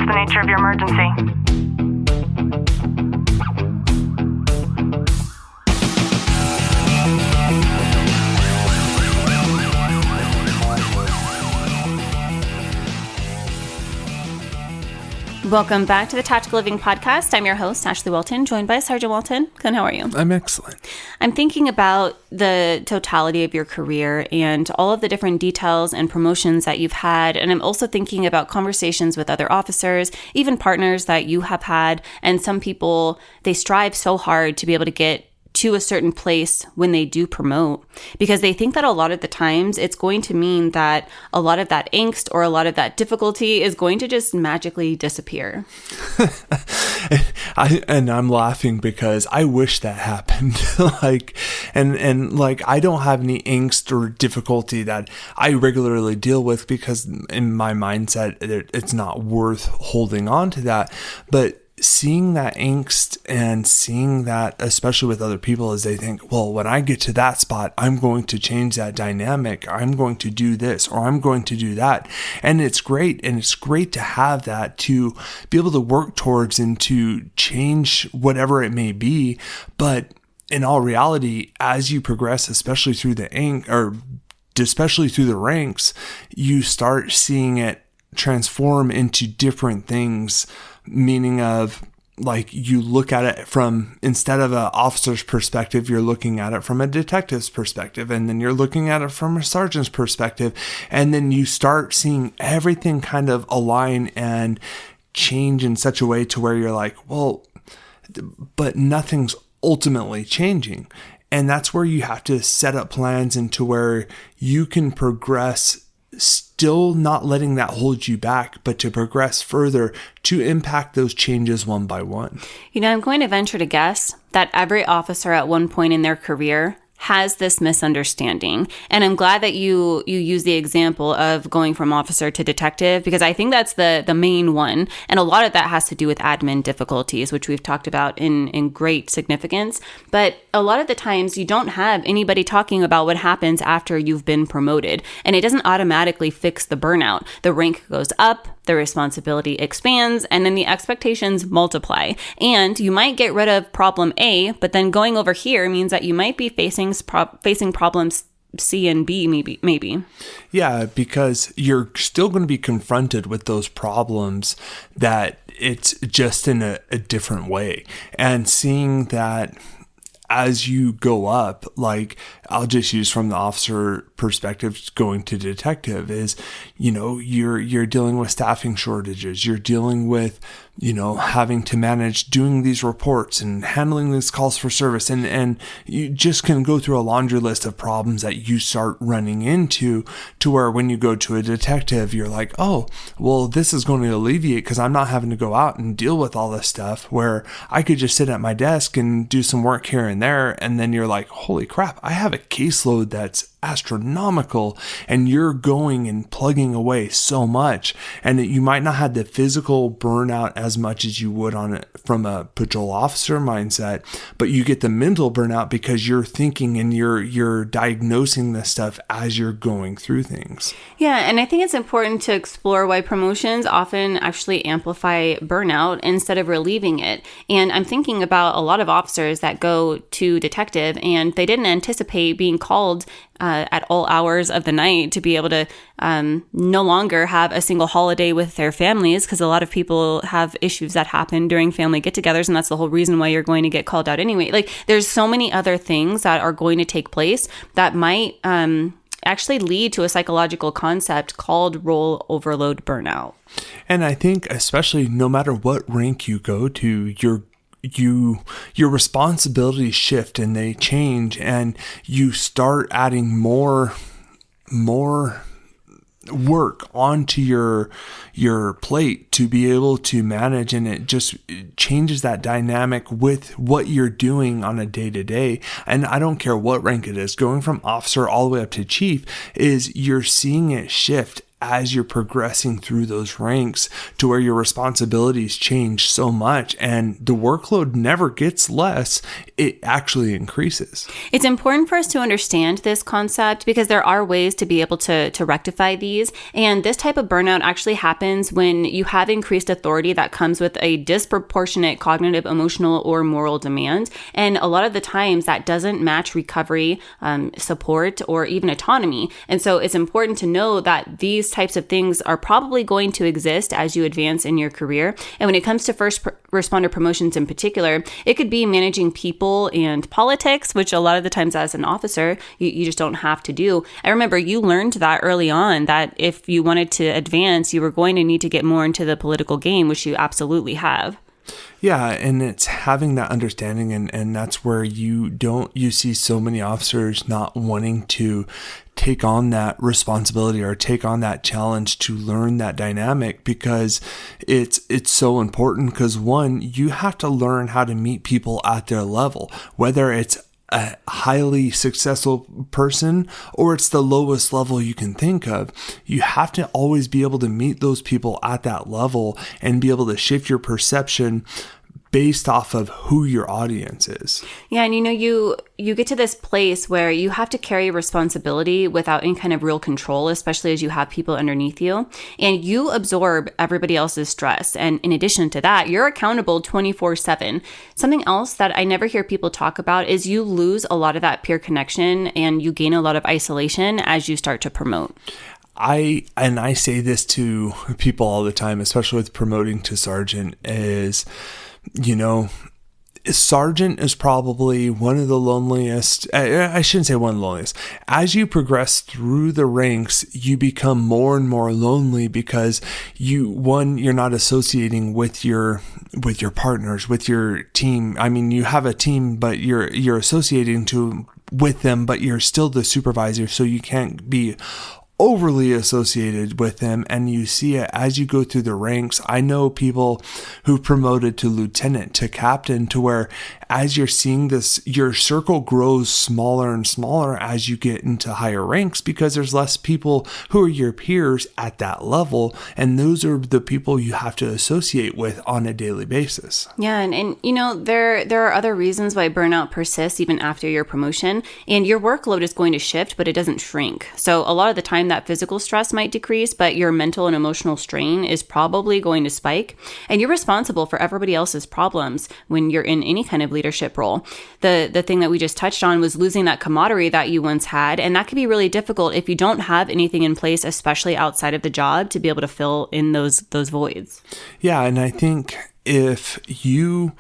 the nature of your emergency? Welcome back to the Tactical Living Podcast. I'm your host, Ashley Walton, joined by Sergeant Walton. Clint, how are you? I'm excellent. I'm thinking about the totality of your career and all of the different details and promotions that you've had. And I'm also thinking about conversations with other officers, even partners that you have had. And some people, they strive so hard to be able to get to a certain place when they do promote, because they think that a lot of the times it's going to mean that a lot of that angst or a lot of that difficulty is going to just magically disappear. I'm laughing because I wish that happened. I don't have any angst or difficulty that I regularly deal with, because in my mindset, it's not worth holding on to that. But seeing that angst and seeing that, especially with other people, as they think, well, when I get to that spot, I'm going to change that dynamic. I'm going to do this, or I'm going to do that. And it's great. And it's great to have that, to be able to work towards and to change whatever it may be. But in all reality, as you progress, especially through the ranks, you start seeing it transform into different things. Meaning of, like, you look at it from, instead of an officer's perspective, you're looking at it from a detective's perspective, and then you're looking at it from a sergeant's perspective, and then you start seeing everything kind of align and change in such a way to where you're like, well, but nothing's ultimately changing. And that's where you have to set up plans into where you can progress, still not letting that hold you back, but to progress further to impact those changes one by one. You know, I'm going to venture to guess that every officer at one point in their career has this misunderstanding. And I'm glad that you use the example of going from officer to detective, because I think that's the main one. And a lot of that has to do with admin difficulties, which we've talked about in great significance. But a lot of the times you don't have anybody talking about what happens after you've been promoted. And it doesn't automatically fix the burnout. The rank goes up, the responsibility expands, and then the expectations multiply. And you might get rid of problem A, but then going over here means that you might be facing problems C and B, maybe. Yeah, because you're still going to be confronted with those problems, that it's just in a different way. And seeing that as you go up, like, I'll just use from the officer perspective going to detective, is, you know, you're dealing with staffing shortages, you're dealing with, you know, having to manage doing these reports and handling these calls for service, and you just can go through a laundry list of problems that you start running into, to where when you go to a detective, you're like, oh, well, this is going to alleviate, because I'm not having to go out and deal with all this stuff, where I could just sit at my desk and do some work here and there. And then you're like, holy crap, I have a caseload that's astronomical, and you're going and plugging away so much, and that you might not have the physical burnout as much as you would on it from a patrol officer mindset, but you get the mental burnout because you're thinking and you're diagnosing this stuff as you're going through things. Yeah, and I think it's important to explore why promotions often actually amplify burnout instead of relieving it. And I'm thinking about a lot of officers that go to detective and they didn't anticipate being called at all hours of the night to be able to no longer have a single holiday with their families, because a lot of people have issues that happen during family get-togethers, and that's the whole reason why you're going to get called out anyway. Like, there's so many other things that are going to take place that might actually lead to a psychological concept called role overload burnout. And I think, especially no matter what rank you go to, your responsibilities shift and they change, and you start adding more work onto your plate to be able to manage, and it just changes that dynamic with what you're doing on a day-to-day. And I don't care what rank it is, going from officer all the way up to chief, is you're seeing it shift as you're progressing through those ranks to where your responsibilities change so much and the workload never gets less, it actually increases. It's important for us to understand this concept because there are ways to be able to rectify these. And this type of burnout actually happens when you have increased authority that comes with a disproportionate cognitive, emotional, or moral demand. And a lot of the times that doesn't match recovery, support, or even autonomy. And so it's important to know that these types of things are probably going to exist as you advance in your career. And when it comes to first responder promotions in particular, it could be managing people and politics, which a lot of the times as an officer, you just don't have to do. I remember you learned that early on, that if you wanted to advance, you were going to need to get more into the political game, which you absolutely have. Yeah, and it's having that understanding, and that's where you see so many officers not wanting to take on that responsibility or take on that challenge to learn that dynamic, because it's so important. Because one, you have to learn how to meet people at their level, whether it's a highly successful person or it's the lowest level you can think of. You have to always be able to meet those people at that level and be able to shift your perception based off of who your audience is. Yeah, and you get to this place where you have to carry responsibility without any kind of real control, especially as you have people underneath you, and you absorb everybody else's stress. And in addition to that, you're accountable 24/7. Something else that I never hear people talk about is you lose a lot of that peer connection and you gain a lot of isolation as you start to promote. I say this to people all the time, especially with promoting to sergeant, is, sergeant is probably one of the loneliest. I shouldn't say one of the loneliest. As you progress through the ranks, you become more and more lonely because you're not associating with your partners, with your team. I mean, you have a team, but you're associating with them, but you're still the supervisor, so you can't be overly associated with them, and you see it as you go through the ranks. I know people who promoted to lieutenant, to captain, to where as you're seeing this, your circle grows smaller and smaller as you get into higher ranks, because there's less people who are your peers at that level, and those are the people you have to associate with on a daily basis. Yeah, and there are other reasons why burnout persists even after your promotion, and your workload is going to shift, but it doesn't shrink. So a lot of the time that physical stress might decrease, but your mental and emotional strain is probably going to spike, and you're responsible for everybody else's problems when you're in any kind of leadership role. The thing that we just touched on was losing that camaraderie that you once had, and that can be really difficult if you don't have anything in place, especially outside of the job, to be able to fill in those voids. Yeah, and I think if you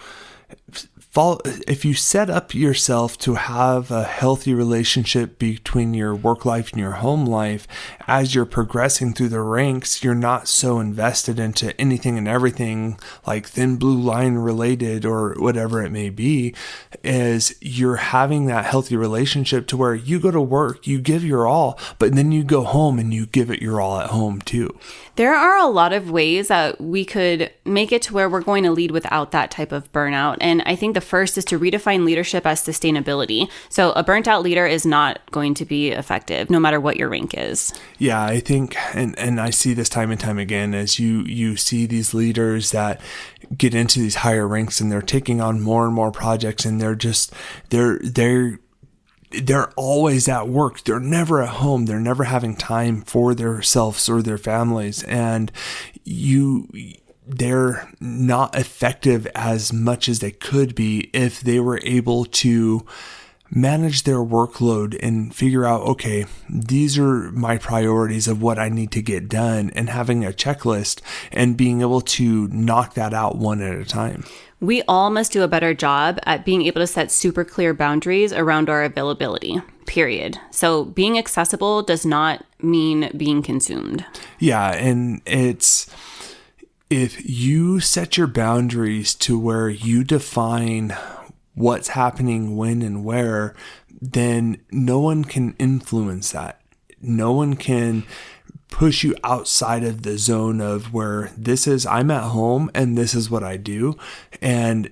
set up yourself to have a healthy relationship between your work life and your home life, as you're progressing through the ranks, you're not so invested into anything and everything like thin blue line related or whatever it may be, is you're having that healthy relationship to where you go to work, you give your all, but then you go home and you give it your all at home too. There are a lot of ways that we could make it to where we're going to lead without that type of burnout. And I think the first is to redefine leadership as sustainability. So a burnt out leader is not going to be effective, no matter what your rank is. Yeah, I think, and I see this time and time again, as you see these leaders that get into these higher ranks and they're taking on more and more projects, and they're always at work. They're never at home. They're never having time for themselves or their families. And they're not effective as much as they could be if they were able to manage their workload and figure out, okay, these are my priorities of what I need to get done, and having a checklist and being able to knock that out one at a time. We all must do a better job at being able to set super clear boundaries around our availability, period. So being accessible does not mean being consumed. Yeah, and if you set your boundaries to where you define what's happening when and where, then no one can influence that. No one can push you outside of the zone of where I'm at home and this is what I do. And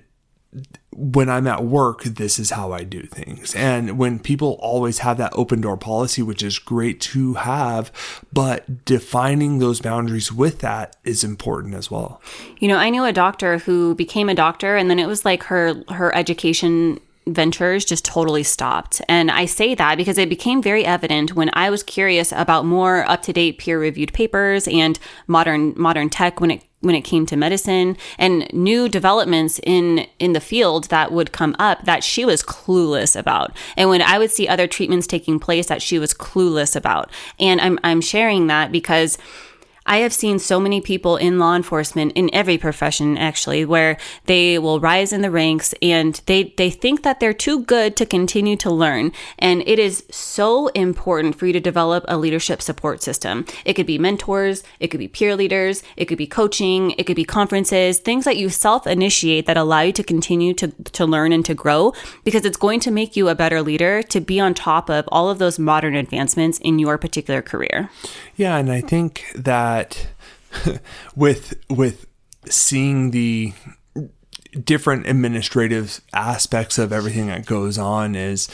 when I'm at work, this is how I do things. And when people always have that open door policy, which is great to have, but defining those boundaries with that is important as well. You know, I knew a doctor who became a doctor, and then it was like her education ventures just totally stopped. And I say that because it became very evident when I was curious about more up-to-date peer-reviewed papers and modern tech when it came to medicine and new developments in the field that would come up that she was clueless about. And when I would see other treatments taking place that she was clueless about. And I'm sharing that because I have seen so many people in law enforcement, in every profession actually, where they will rise in the ranks and they think that they're too good to continue to learn. And it is so important for you to develop a leadership support system. It could be mentors, it could be peer leaders, it could be coaching, it could be conferences, things that you self-initiate that allow you to continue to learn and to grow, because it's going to make you a better leader to be on top of all of those modern advancements in your particular career. Yeah, and I think that with seeing the different administrative aspects of everything that goes on is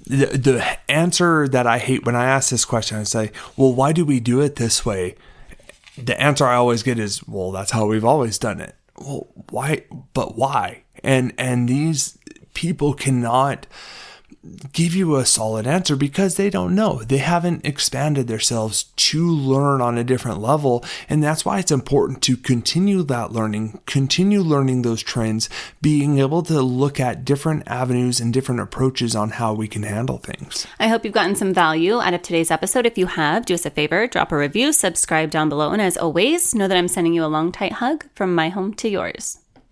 the answer that I hate when I ask this question. I say, well, why do we do it this way? The answer I always get is, well, that's how we've always done it. Well, why? But why? And these people cannot give you a solid answer because they don't know. They haven't expanded themselves to learn on a different level. And that's why it's important to continue that learning, continue learning those trends, being able to look at different avenues and different approaches on how we can handle things. I hope you've gotten some value out of today's episode. If you have, do us a favor, drop a review, subscribe down below. And as always, know that I'm sending you a long, tight hug from my home to yours.